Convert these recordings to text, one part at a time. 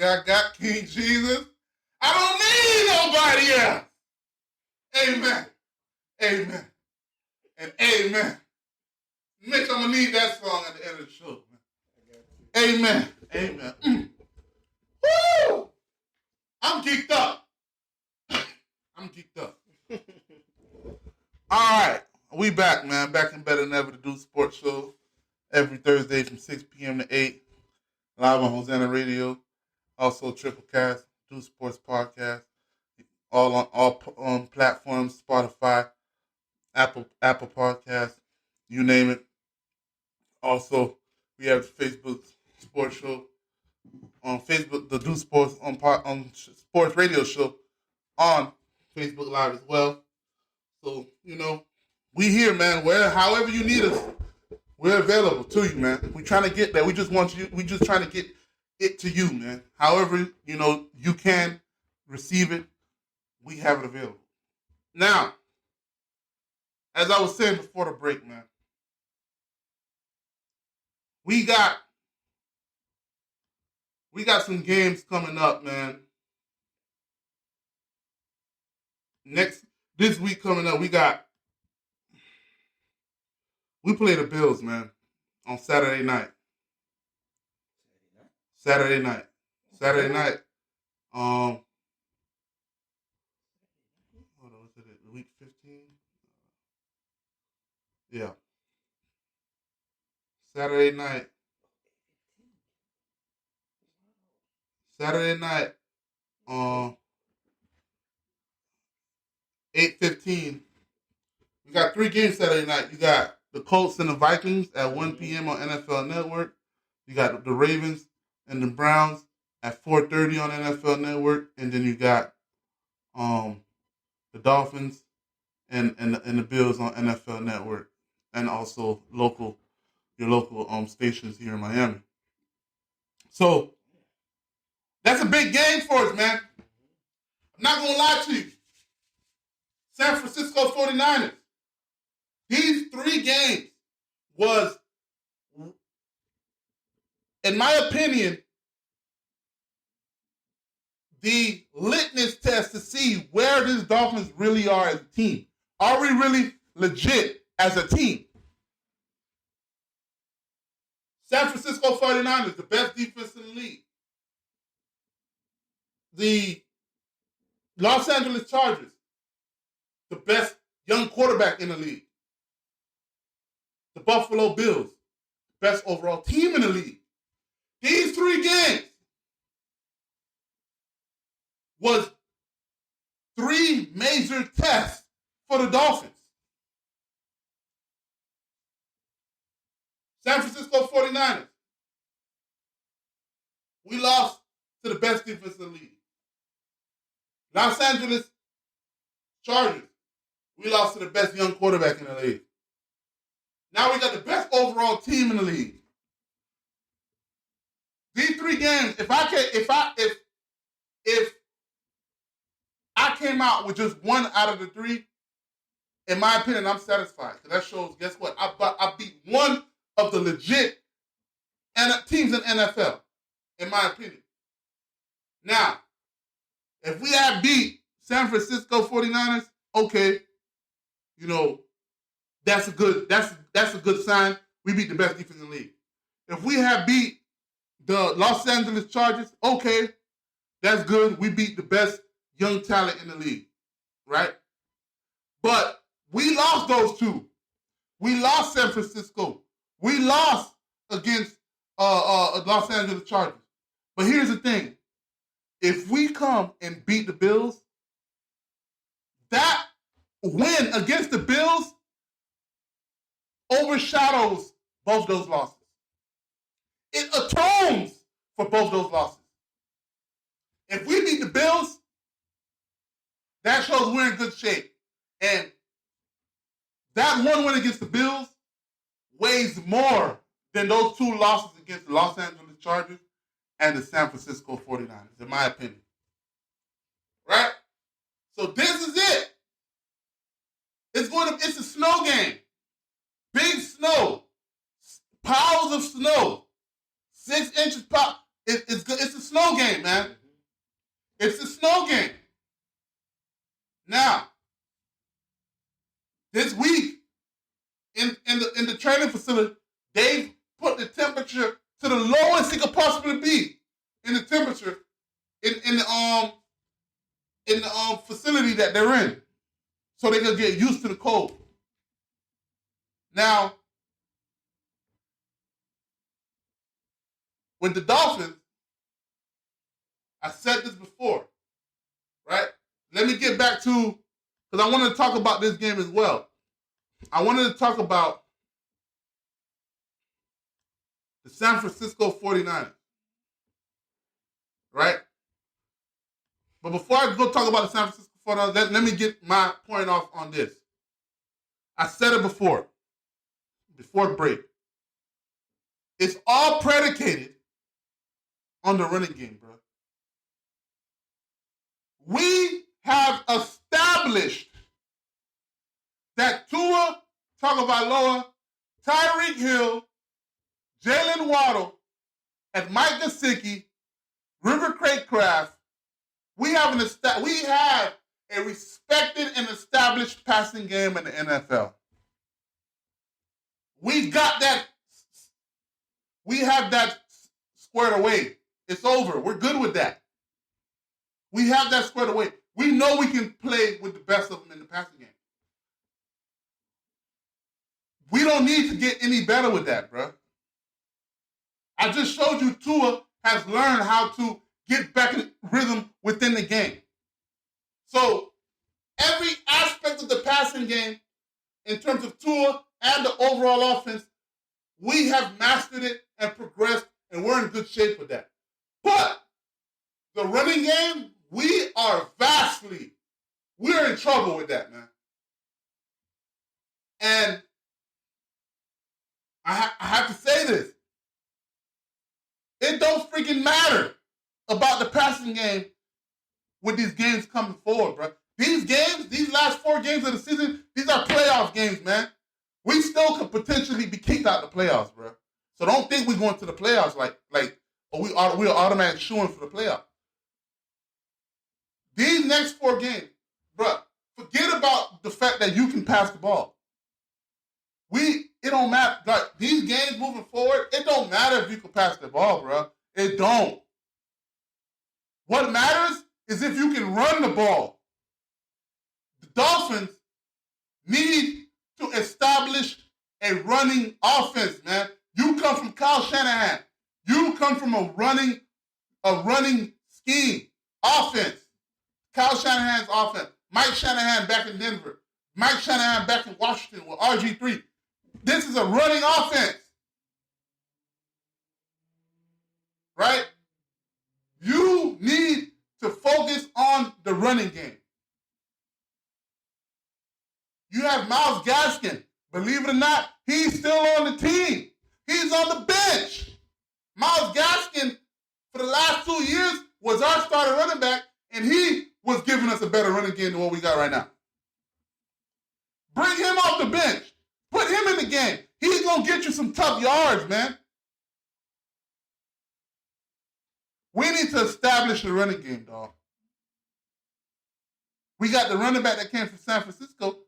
I got King Jesus. I don't need nobody else. Amen. Amen. And amen. Mitch, I'm going to need that song at the end of the show. Amen. Amen. Woo! I'm geeked up. I'm geeked up. All right. We back, man. Back and better than ever to do sports show every Thursday from 6 p.m. to 8. Live on Hosanna Radio. Also Triple Cast, Do Sports Podcast. All on all platforms, Spotify, Apple Podcasts, you name it. Also, we have the Facebook Sports Show on Facebook, the Do Sports on Sports Radio Show on Facebook Live as well. So, we here, man. However you need us, we're available to you, man. We're trying to get that. We just trying to get it to you, man. However, you can receive it, we have it available. Now, as I was saying before the break, man, we got some games coming up, man. This week coming up, we play the Bills, man, on Saturday night. Saturday night. Hold on, is it week 15? Yeah. Saturday night. 8:15. We got 3 games Saturday night. You got the Colts and the Vikings at 1 p.m. on NFL Network. You got the Ravens and the Browns at 4:30 on NFL Network, and then you got the Dolphins and the Bills on NFL Network, and also your local stations here in Miami. So that's a big game for us, man. I'm not gonna lie to you. San Francisco 49ers. These 3 games was, in my opinion, the litmus test to see where these Dolphins really are as a team. Are we really legit as a team? San Francisco 49ers, the best defense in the league. The Los Angeles Chargers, the best young quarterback in the league. The Buffalo Bills, best overall team in the league. These 3 games was 3 major tests for the Dolphins. San Francisco 49ers. We lost to the best defense in the league. Los Angeles Chargers. We lost to the best young quarterback in the league. Now we got the best overall team in the league. These 3 games, if I came out with just 1 out of the 3, in my opinion, I'm satisfied. Because that shows, guess what? I beat one of the legit teams in NFL, in my opinion. Now, if we had beat San Francisco 49ers, okay, that's a good sign. We beat the best defense in the league. If we had beat the Los Angeles Chargers, okay, that's good. We beat the best young talent in the league, right? But we lost those 2. We lost San Francisco. We lost against Los Angeles Chargers. But here's the thing. If we come and beat the Bills, that win against the Bills overshadows both those losses. It atones for both those losses. If we beat the Bills, that shows we're in good shape. And that 1 win against the Bills weighs more than those 2 losses against the Los Angeles Chargers and the San Francisco 49ers, in my opinion. Right? So this is it. It's a snow game. Big snow. Piles of snow. 6 inches It's good. It's a snow game, man. It's a snow game. Now, this week in the training facility, they've put the temperature to the lowest it could possibly be in the temperature in the facility that they're in, so they can get used to the cold. Now, with the Dolphins, I said this before, right? Let me get back to, because I wanted to talk about this game as well. I wanted to talk about the San Francisco 49ers, right? But before I go talk about the San Francisco 49ers, let me get my point off on this. I said it before break. It's all predicated on the running game, bro. We have established that Tua Tagovailoa, Tyreek Hill, Jalen Waddle, and Mike Gesicki, River Craycraft, we have a respected and established passing game in the NFL. We got that. We have that squared away. It's over. We're good with that. We have that squared away. We know we can play with the best of them in the passing game. We don't need to get any better with that, bro. I just showed you Tua has learned how to get back in rhythm within the game. So every aspect of the passing game, in terms of Tua and the overall offense, we have mastered it and progressed, and we're in good shape with that. But the running game, we're in trouble with that, man. And I have to say this. It don't freaking matter about the passing game with these games coming forward, bro. These games, these last 4 games of the season, these are playoff games, man. We still could potentially be kicked out of the playoffs, bro. So don't think we're going to the playoffs like we're automatically shooing for the playoffs. These next 4 games, bro, forget about the fact that you can pass the ball. It don't matter. Like, these games moving forward, it don't matter if you can pass the ball, bro. It don't. What matters is if you can run the ball. The Dolphins need to establish a running offense, man. You come from Kyle Shanahan. You come from a running scheme offense. Kyle Shanahan's offense. Mike Shanahan back in Denver. Mike Shanahan back in Washington with RG3. This is a running offense. Right? You need to focus on the running game. You have Myles Gaskin. Believe it or not, he's still on the team. He's on the bench. Myles Gaskin, for the last 2 years, was our starter running back, and he was giving us a better running game than what we got right now. Bring him off the bench. Put him in the game. He's going to get you some tough yards, man. We need to establish the running game, dog. We got the running back that came from San Francisco.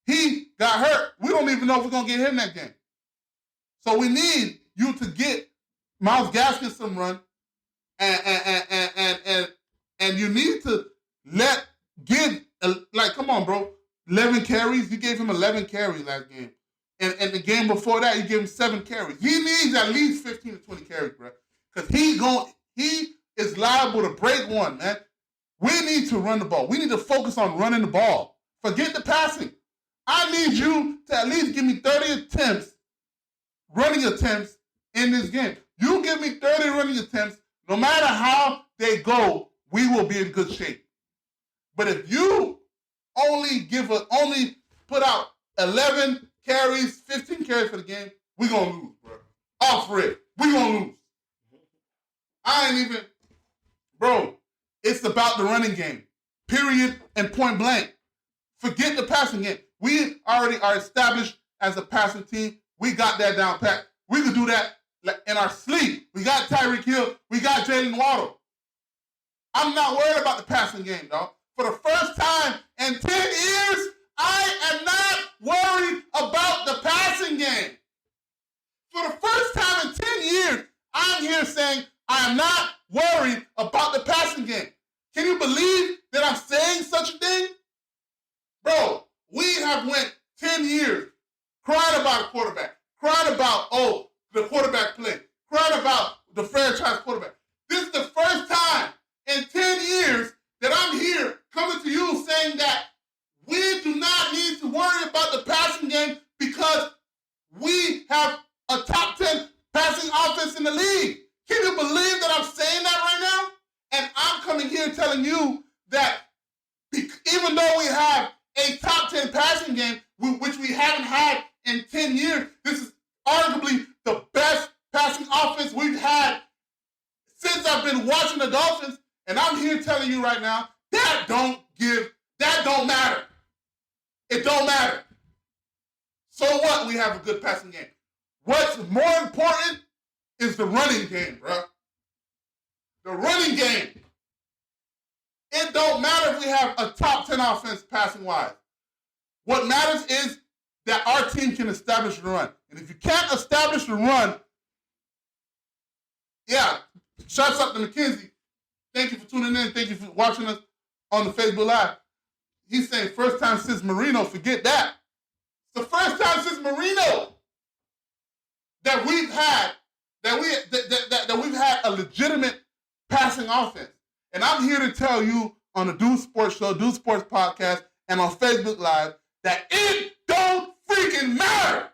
He got hurt. We don't even know if we're going to get him that game. So we need you to get Myles Gaskin some run, and you need to come on, bro. 11 carries. You gave him 11 carries last game. And the game before that, you gave him 7 carries. He needs at least 15 to 20 carries, bro. Because he is liable to break one, man. We need to run the ball. We need to focus on running the ball. Forget the passing. I need you to at least give me 30 attempts, running attempts in this game. You give me 30 running attempts, no matter how they go, we will be in good shape. But if you only put out 11 carries, 15 carries for the game, we're going to lose, bro. Off rip. We're going to lose. Bro, it's about the running game. Period and point blank. Forget the passing game. We already are established as a passing team. We got that down pat. We could do that in our sleep. We got Tyreek Hill. We got Jalen Waddle. I'm not worried about the passing game, dog. For the first time in 10 years, I am not worried about the passing game. For the first time in 10 years, I'm here saying I am not worried about the passing game. Can you believe that I'm saying such a thing? Bro, we have went 10 years crying about a quarterback, crying about, the quarterback play, crying about the franchise quarterback. This is the first time in 10 years that I'm here coming to you saying that we do not need to worry about the passing game because we have a top 10 passing offense in the league. Can you believe that I'm saying that right now? And I'm coming here telling you that even though we have a top 10 passing game, which we haven't had in 10 years, this is arguably the best passing offense we've had since I've been watching the Dolphins. And I'm here telling you right now, that don't matter. It don't matter. So what? We have a good passing game. What's more important is the running game, bro. The running game. It don't matter if we have a top 10 offense passing wise. What matters is that our team can establish the run. And if you can't establish the run, shouts out to McKenzie. Thank you for tuning in. Thank you for watching us on the Facebook Live. He's saying first time since Marino. Forget that. It's the first time since Marino that we've had that we've had a legitimate passing offense. And I'm here to tell you on the Dude Sports Show, Dude Sports Podcast, and on Facebook Live that it don't freaking matter.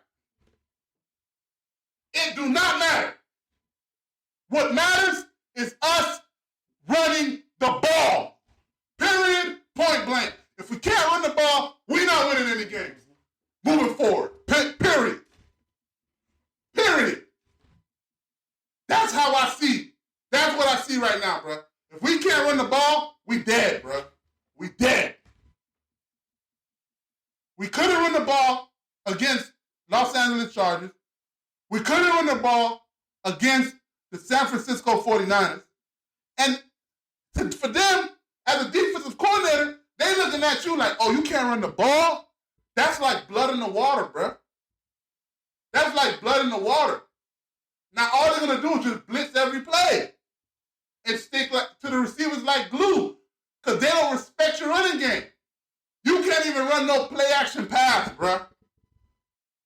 It do not matter. What matters is us running the ball. Period. Point blank. If we can't run the ball, we're not winning any games. Moving forward. Period. Period. That's how I see. That's what I see right now, bro. If we can't run the ball, we dead, bro. We dead. We couldn't run the ball against Los Angeles Chargers. We couldn't run the ball against the San Francisco 49ers. And for them, as a defensive coordinator, they looking at you like, oh, you can't run the ball? That's like blood in the water, bro. That's like blood in the water. Now, all they're going to do is just blitz every play and stick to the receivers like glue because they don't respect your running game. You can't even run no play-action pass, bro.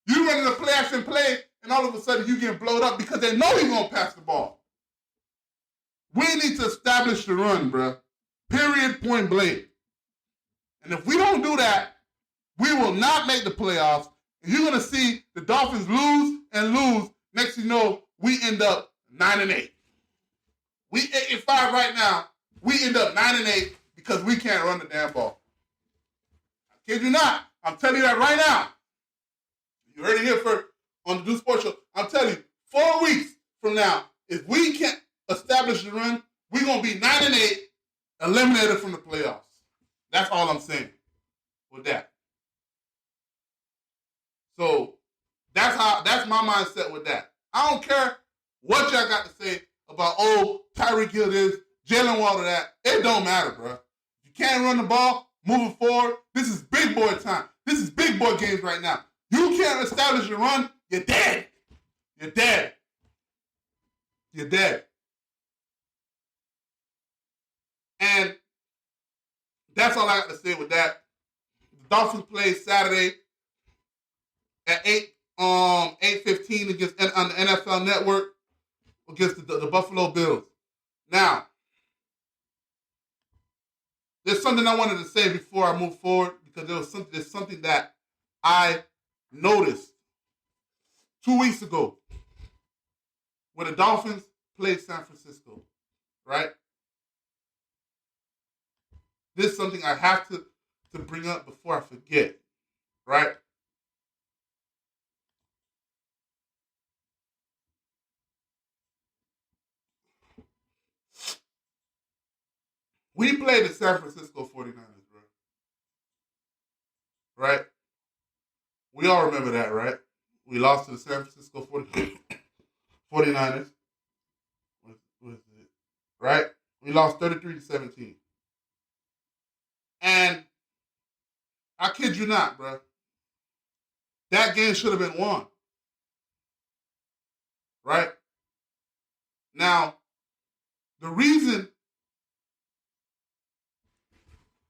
You running a play-action play, and all of a sudden you getting blowed up because they know you're going to pass the ball. We need to establish the run, bro. Period, point blank. And if we don't do that, we will not make the playoffs. And you're going to see the Dolphins lose and lose. Next thing you know, we end up 9-8. We 8-5 right now. We end up 9-8 because we can't run the damn ball. I kid you not. I'm telling you that right now. You heard it here first on the Do Sports Show. I'm telling you, 4 weeks from now, if we can't establish the run, we're going to be 9-8, eliminated from the playoffs. That's all I'm saying with that. So that's my mindset with that. I don't care what y'all got to say about, Tyreek Hill this, Jalen Waddle that. It don't matter, bro. If you can't run the ball, moving forward, this is big boy time. This is big boy games right now. You can't establish your run, you're dead. You're dead. You're dead. And that's all I got to say with that. The Dolphins play Saturday at 8:15 against on the NFL Network against the Buffalo Bills. Now, there's something I wanted to say before I move forward because there's something that I noticed 2 weeks ago when the Dolphins played San Francisco, right? This is something I have to bring up before I forget, right? We played the San Francisco 49ers, bro. Right? We all remember that, right? We lost to the San Francisco 49ers. What is it? Right? We lost 33-17. And I kid you not, bro. That game should have been won. Right? Now, the reason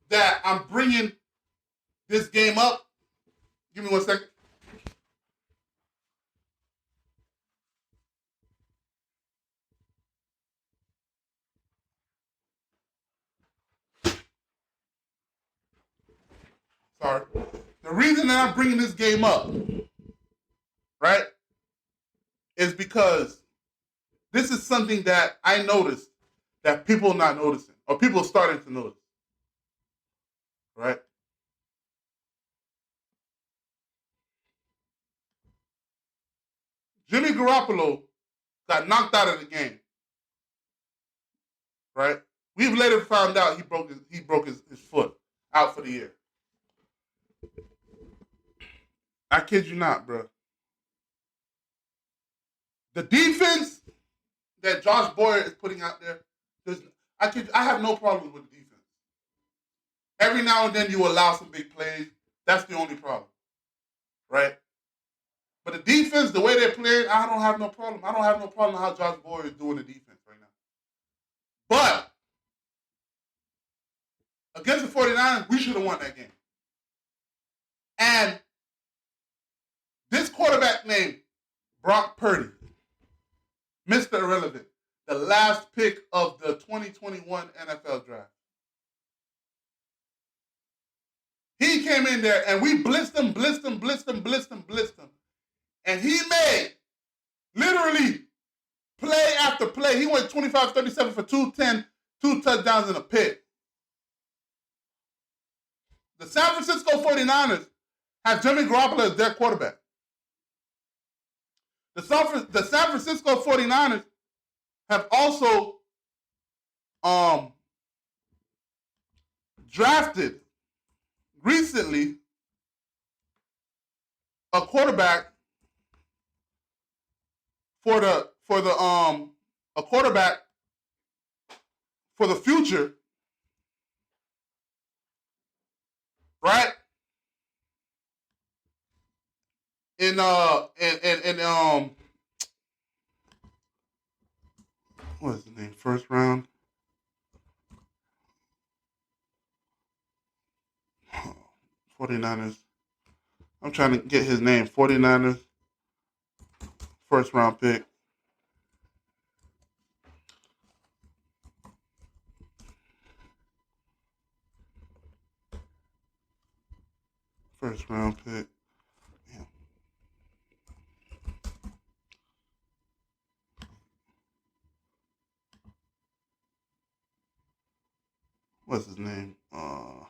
that I'm bringing this game up, give me 1 second. Sorry. The reason that I'm bringing this game up, right, is because this is something that I noticed that people are not noticing, or people are starting to notice, right? Jimmy Garoppolo got knocked out of the game, right? We've later found out he broke his foot, out for the year. I kid you not, bro. The defense that Josh Boyer is putting out there, I have no problems with the defense. Every now and then you allow some big plays. That's the only problem, right? But the defense, the way they're playing, I don't have no problem. I don't have no problem how Josh Boyer is doing the defense right now. But against the 49ers, we should have won that game. And this quarterback named Brock Purdy, Mr. Irrelevant, the last pick of the 2021 NFL draft. He came in there and we blitzed him. And he made literally play after play. He went 25-37 for 210, 2 touchdowns and a pick. The San Francisco 49ers have Jimmy Garoppolo as their quarterback. The San Francisco 49ers have also drafted recently a quarterback for the future, right? In what is the name? First round. 49ers. I'm trying to get his name. 49ers. First round pick. First round pick. Yeah. What's his name? All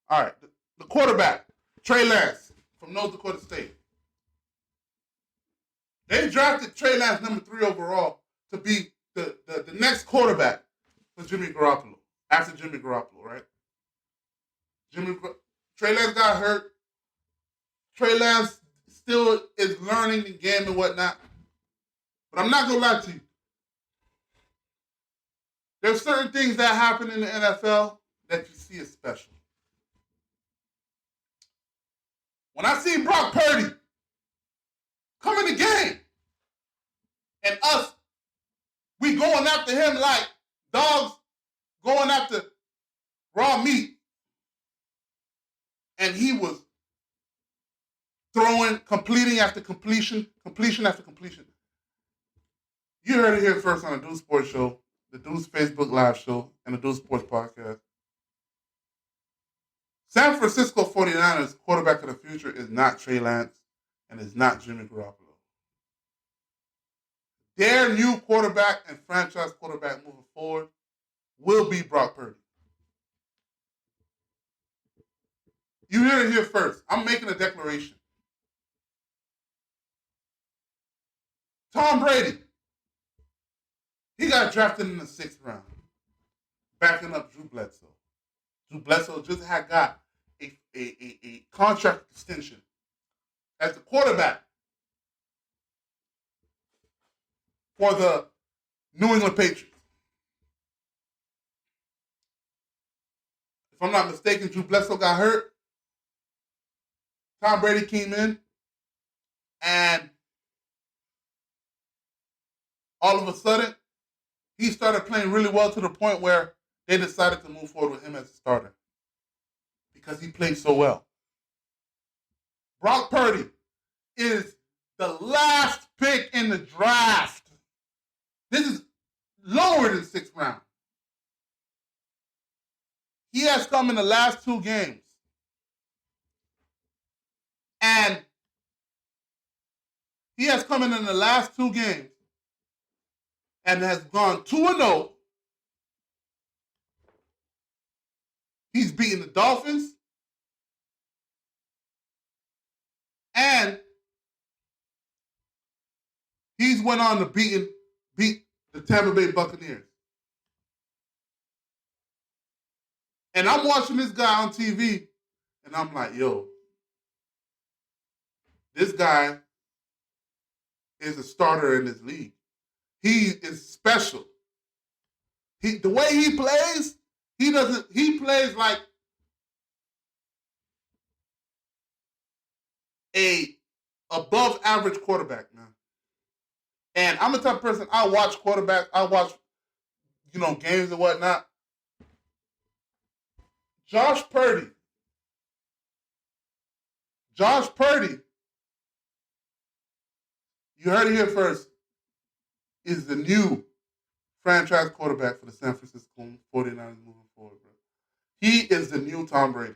right. The quarterback, Trey Lance from North Dakota State. They drafted Trey Lance number 3 overall to be the next quarterback for Jimmy Garoppolo, after Jimmy Garoppolo, right? Trey Lance got hurt. Trey Lance still is learning the game and whatnot. But I'm not going to lie to you. There's certain things that happen in the NFL that you see as special. When I see Brock Purdy come in the game and us, we going after him like dogs going after raw meat. And he was throwing, completing after completion after completion. You heard it here first on the Deuce Sports Show, the Deuce Facebook Live Show, and the Deuce Sports Podcast. San Francisco 49ers quarterback of the future is not Trey Lance and is not Jimmy Garoppolo. Their new quarterback and franchise quarterback moving forward will be Brock Purdy. You hear it here first. I'm making a declaration. Tom Brady, he got drafted in the 6th round, backing up Drew Bledsoe. Drew Bledsoe just had got a contract extension as the quarterback for the New England Patriots. If I'm not mistaken, Drew Bledsoe got hurt. Tom Brady came in, and all of a sudden, he started playing really well to the point where they decided to move forward with him as a starter because he played so well. Brock Purdy is the last pick in the draft. This is lower than 6th round. He has come in the last 2 games. And he has come in the last 2 games and has gone 2-0. He's beaten the Dolphins. And he's went on to beat the Tampa Bay Buccaneers. And I'm watching this guy on TV, and I'm like, yo, this guy is a starter in this league. He is special. The way he plays, he plays like a above average quarterback, man. And I'm the type of person, I watch quarterbacks, I watch, games and whatnot. Josh Purdy, you heard it here first, is the new franchise quarterback for the San Francisco 49ers moving forward, bro. He is the new Tom Brady,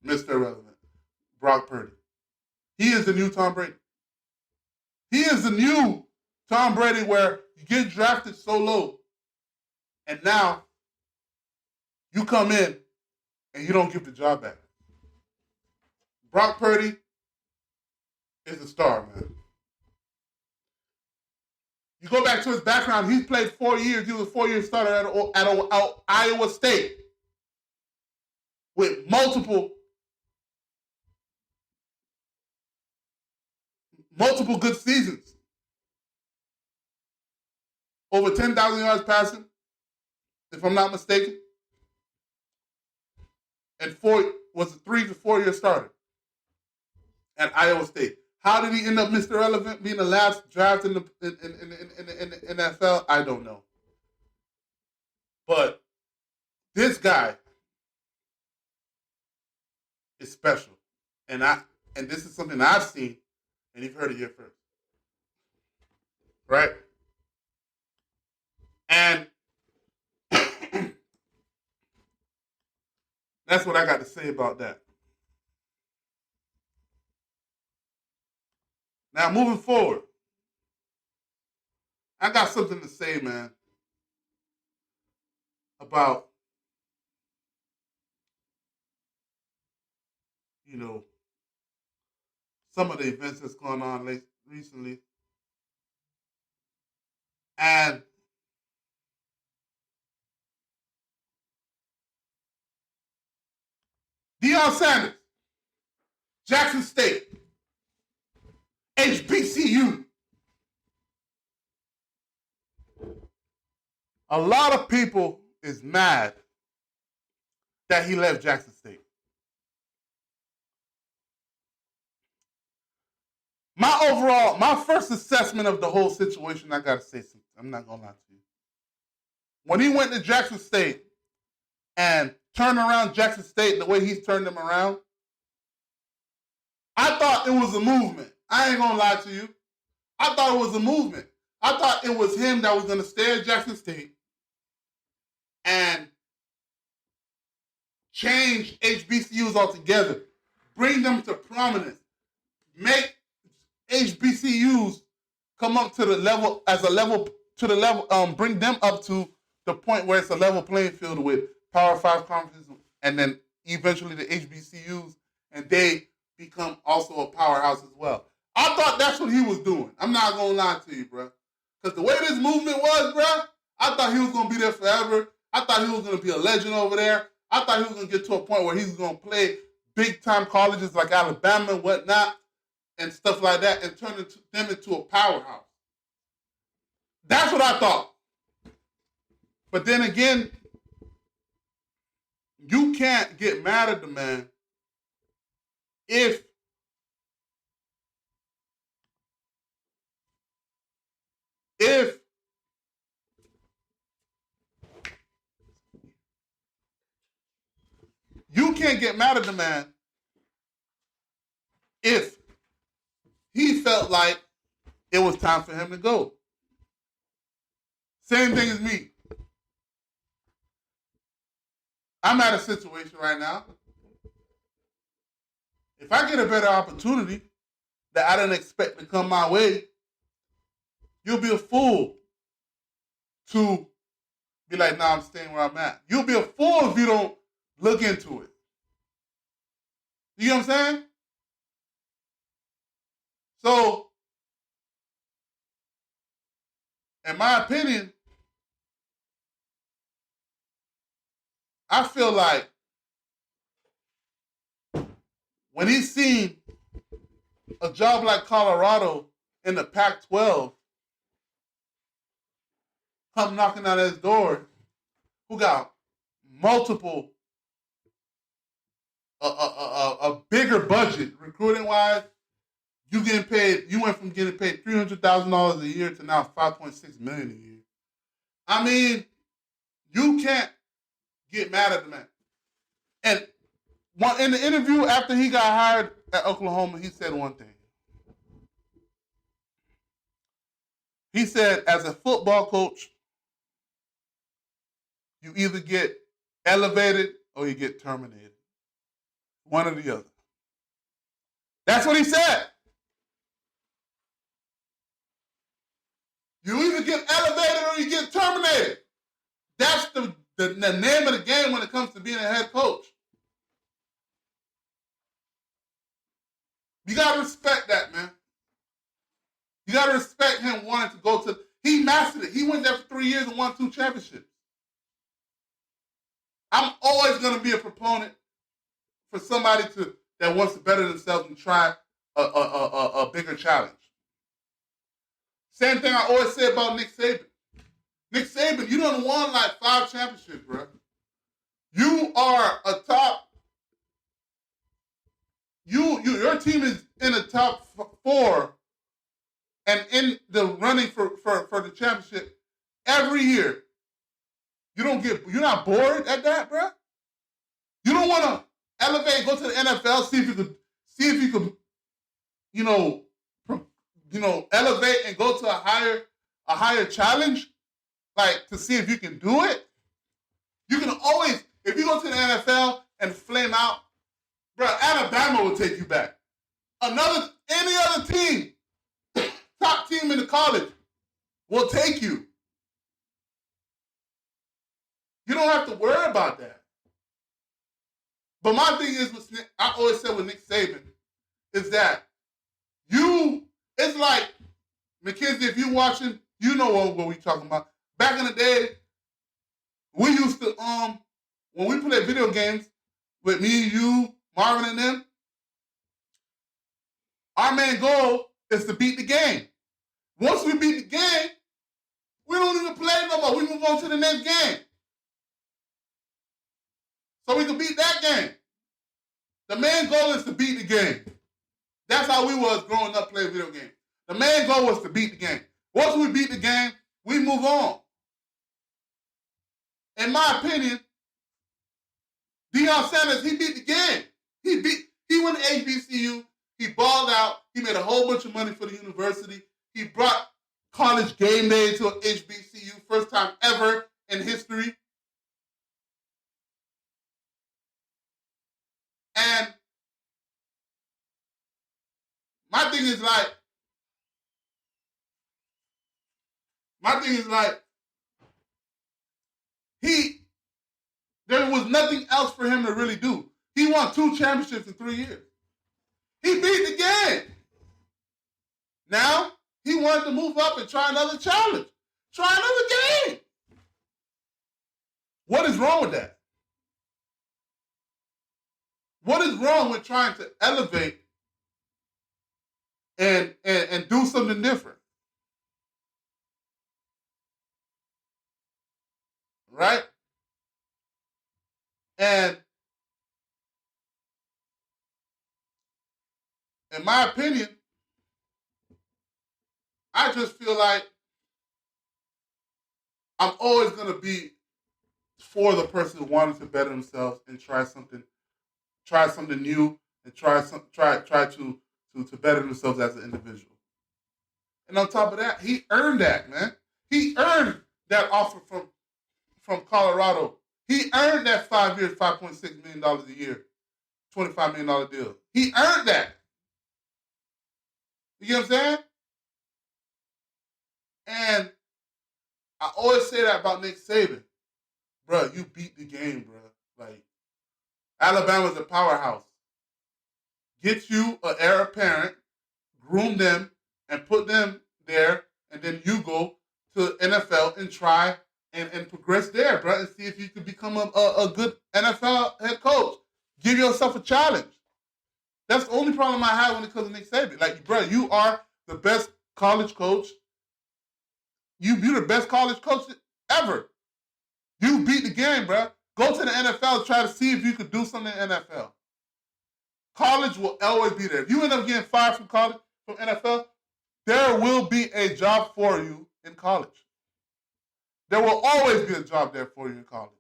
Mr. Irrelevant, Brock Purdy. He is the new Tom Brady. He is the new Tom Brady where you get drafted so low, and now you come in and you don't give the job back. Brock Purdy is a star, man. You go back to his background, he's played 4 years. He was a 4-year starter at Iowa State with multiple good seasons. Over 10,000 yards passing, if I'm not mistaken. And was a 3 to 4 year starter at Iowa State. How did he end up Mr. Relevant, being the last draft in the NFL? I don't know. But this guy is special. And this is something I've seen, and you've heard it here first. Right? And that's what I got to say about that. Now, moving forward, I got something to say, man, about, some of the events that's going on recently. And Deion Sanders, Jackson State, HBCU. A lot of people is mad that he left Jackson State. My first assessment of the whole situation, I gotta say something. I'm not gonna lie to you. When he went to Jackson State and turned around Jackson State the way he's turned them around, I thought it was a movement. I ain't gonna lie to you. I thought it was a movement. I thought it was him that was gonna stay at Jackson State and change HBCUs altogether, bring them to prominence, make HBCUs come up to the level bring them up to the point where it's a level playing field with Power 5 conferences, and then eventually the HBCUs, and they become also a powerhouse as well. I thought that's what he was doing. I'm not gonna lie to you, bro. Because the way this movement was, bro, I thought he was gonna be there forever. I thought he was gonna be a legend over there. I thought he was gonna get to a point where he was gonna play big time colleges like Alabama and whatnot, and stuff like that, and turn them into a powerhouse. That's what I thought. But then again, you can't get mad at the man if you can't get mad at the man if he felt like it was time for him to go. Same thing as me. I'm at a situation right now. If I get a better opportunity that I didn't expect to come my way, you'll be a fool to be like, nah, I'm staying where I'm at. You'll be a fool if you don't look into it. You know what I'm saying? So, in my opinion, I feel like when he's seen a job like Colorado in the Pac-12 come knocking on his door, who got multiple, a bigger budget recruiting wise, you went from getting paid $300,000 a year to now $5.6 million a year. I mean, you can't get mad at the man. And in the interview after he got hired at Oklahoma, he said one thing. He said, as a football coach, you either get elevated or you get terminated. One or the other. That's what he said. You either get elevated or you get terminated. That's the name of the game when it comes to being a head coach. You got to respect that, man. You got to respect him wanting to go to... He mastered it. He went there for 3 years and won 2 championships. I'm always going to be a proponent for somebody that wants to better themselves and try a bigger challenge. Same thing I always say about Nick Saban. Nick Saban, you done won like 5 championships, bro. You are a top... Your team is in the top 4 and in the running for the championship every year. You're not bored at that, bro? You don't want to elevate, go to the NFL, see if you could, elevate and go to a higher challenge, like to see if you can do it. You can always, if you go to the NFL and flame out, bro, Alabama will take you back. Any other team, top team in the college, will take you. You don't have to worry about that. But my thing is, I always said with Nick Saban, is that it's like, Mackenzie, if you're watching, you know what we're talking about. Back in the day, we used to, when we played video games with me, you, Marvin, and them, our main goal is to beat the game. Once we beat the game, we don't even play no more. We move on to the next game. So we can beat that game. The main goal is to beat the game. That's how we was growing up playing video games. The main goal was to beat the game. Once we beat the game, we move on. In my opinion, Deion Sanders, he beat the game. He went to HBCU. He balled out. He made a whole bunch of money for the university. He brought college game day to an HBCU, first time ever in history. And my thing is like, there was nothing else for him to really do. He won 2 championships in 3 years. He beat the game. Now, he wanted to move up and try another challenge. Try another game. What is wrong with that? What is wrong with trying to elevate and do something different? right? And in my opinion, I just feel like I'm always going to be for the person who wanted to better themselves and try something new, and try to better themselves as an individual. And on top of that, he earned that, man. He earned that offer from Colorado. He earned that 5 years, $5.6 million a year, $25 million deal. He earned that. You get what I'm saying? And I always say that about Nick Saban. Bro, you beat the game, bro. Like, Alabama's a powerhouse. Get you an heir apparent, groom them, and put them there, and then you go to NFL and try and progress there, bro, and see if you can become a good NFL head coach. Give yourself a challenge. That's the only problem I have when it comes to Nick Saban. Like, bro, you are the best college coach. You're the best college coach ever. You beat the game, bro. Go to the NFL and try to see if you could do something in the NFL. College will always be there. If you end up getting fired from college, from NFL, there will be a job for you in college. There will always be a job there for you in college.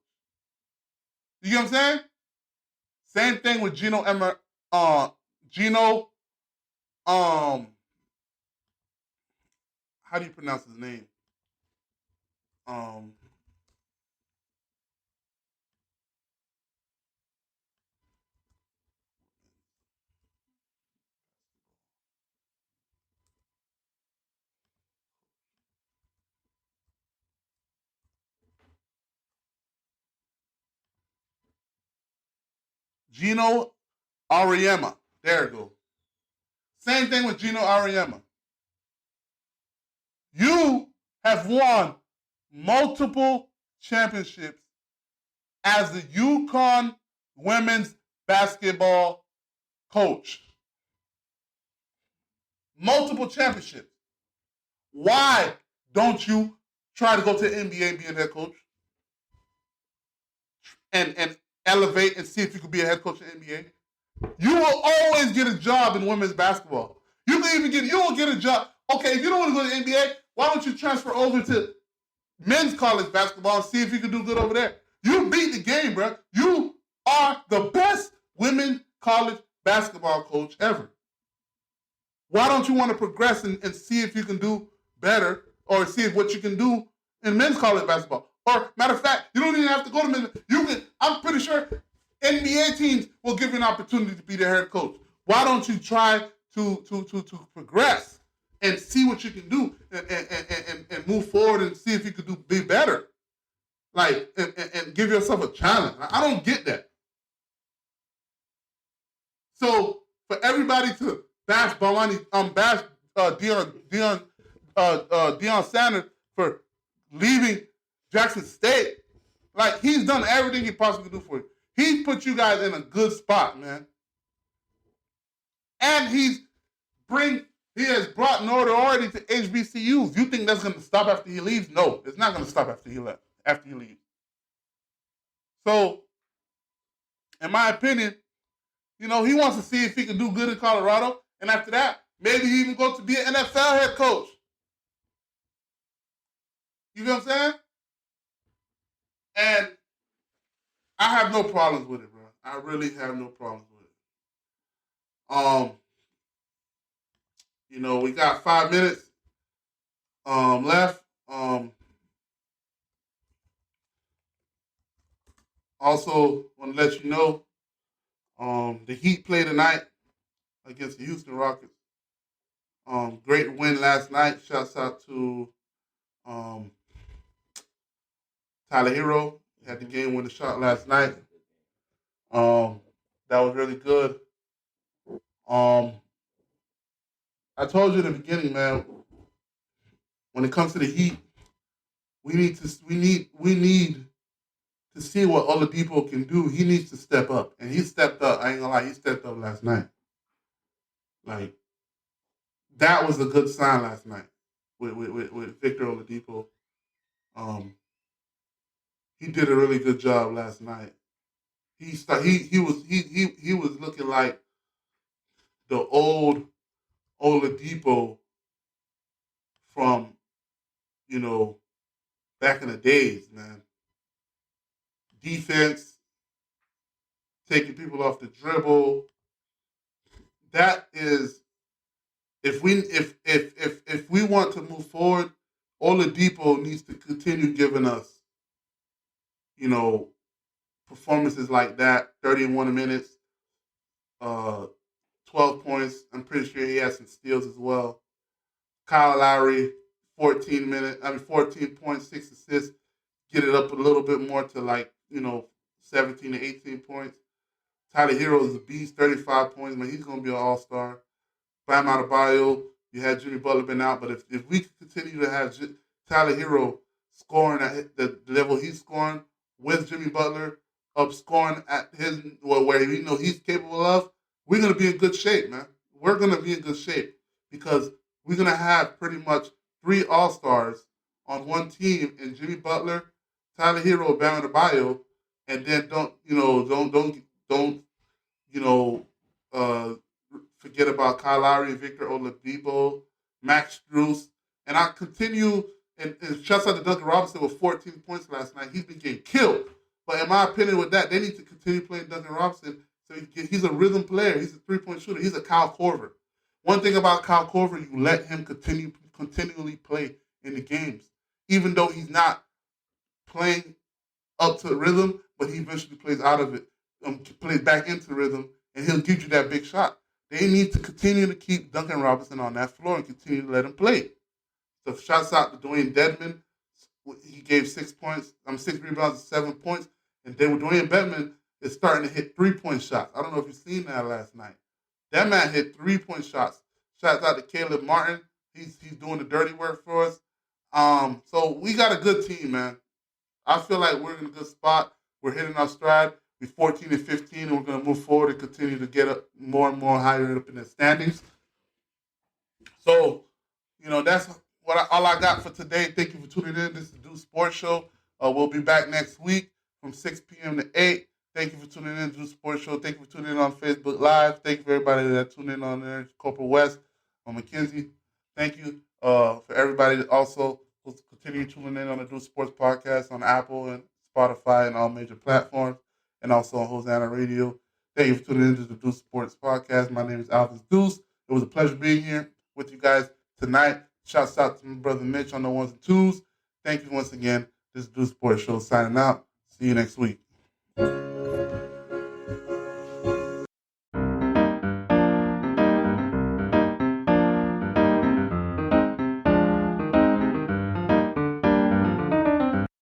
You get what I'm saying? Same thing with Gino how do you pronounce his name? Gino Auriemma. There you go. Same thing with Gino Auriemma. You have won multiple championships as the UConn women's basketball coach. Multiple championships. Why don't you try to go to the NBA and be a head coach? And elevate and see if you could be a head coach in the NBA? You will always get a job in women's basketball. You will get a job. Okay, if you don't want to go to the NBA, why don't you transfer over to men's college basketball and see if you can do good over there? You beat the game, bro. You are the best women college basketball coach ever. Why don't you want to progress and see if you can do better, or see if what you can do in men's college basketball? Or matter of fact, you don't even have to go to men's. You can. I'm pretty sure NBA teams will give you an opportunity to be their head coach. Why don't you try to progress and see what you can do and move forward and see if you could be better? Like, and give yourself a challenge. I don't get that. So for everybody to bash Deion Sanders for leaving Jackson State, like, he's done everything he possibly could do for you. He's put you guys in a good spot, man. And he has brought notoriety to HBCUs. You think that's going to stop after he leaves? No, it's not going to stop after he leaves. So, in my opinion, he wants to see if he can do good in Colorado. And after that, maybe he even go to be an NFL head coach. You know what I'm saying? And I have no problems with it, bro. I really have no problems with it. We got 5 minutes left. Also, want to let you know, the Heat play tonight against the Houston Rockets. Great win last night. Shouts out to Tyler Hero. Had the game winning shot last night. That was really good. I told you in the beginning, man, when it comes to the Heat, we need to see what Oladipo can do. He needs to step up. And he stepped up. I ain't gonna lie, he stepped up last night. Like, that was a good sign last night with Victor Oladipo. he did a really good job last night. He was looking like the old Oladipo from, you know, back in the days, man. Defense, taking people off the dribble. That is, if we want to move forward, Oladipo needs to continue giving us, you know, performances like that. 31 minutes, uh, 12 points. I'm pretty sure he has some steals as well. Kyle Lowry, 14 points, 6 assists. Get it up a little bit more to 17 to 18 points. Tyler Hero is a beast, 35 points. Man, he's going to be an all-star. Bam Adebayo, you had Jimmy Butler been out, but if we continue to have Tyler Hero scoring at the level he's scoring with Jimmy Butler up scoring at where he's capable of, we're going to be in good shape, man. We're going to be in good shape because we're going to have pretty much 3 all-stars on one team in Jimmy Butler, Tyler Hero, Bam Adebayo, and then don't forget about Kyle Lowry, Victor Oladipo, Max Strus. And I continue, and shouts out to Duncan Robinson with 14 points last night. He's been getting killed. But in my opinion with that, they need to continue playing Duncan Robinson. So he's a rhythm player. He's a three-point shooter. He's a Kyle Korver. One thing about Kyle Korver, you let him continually play in the games. Even though he's not playing up to rhythm, but he eventually plays out of it, plays back into rhythm, and he'll give you that big shot. They need to continue to keep Duncan Robinson on that floor and continue to let him play. So shouts out to Dwayne Dedman. He gave 6 points. 6 rebounds and 7 points. And then Dwayne Dedman is starting to hit 3-point shots. I don't know if you've seen that last night. That man hit 3-point shots. Shouts out to Caleb Martin. He's doing the dirty work for us. So we got a good team, man. I feel like we're in a good spot. We're hitting our stride. We're 14 and 15, and we're going to move forward and continue to get up more and more higher up in the standings. So, that's all I got for today. Thank you for tuning in. This is the Deuce Sports Show. We'll be back next week from 6 p.m. to 8. Thank you for tuning in to the Deuce Sports Show. Thank you for tuning in on Facebook Live. Thank you for everybody that tuned in on there. Corporal West, on McKenzie. Thank you for everybody that also will continue tuning in on the Deuce Sports Podcast on Apple and Spotify and all major platforms, and also on Hosanna Radio. Thank you for tuning in to the Deuce Sports Podcast. My name is Alvis Deuce. It was a pleasure being here with you guys tonight. Shouts out to my brother Mitch on the ones and twos. Thank you once again. This is Deuce Sports Show signing out. See you next week.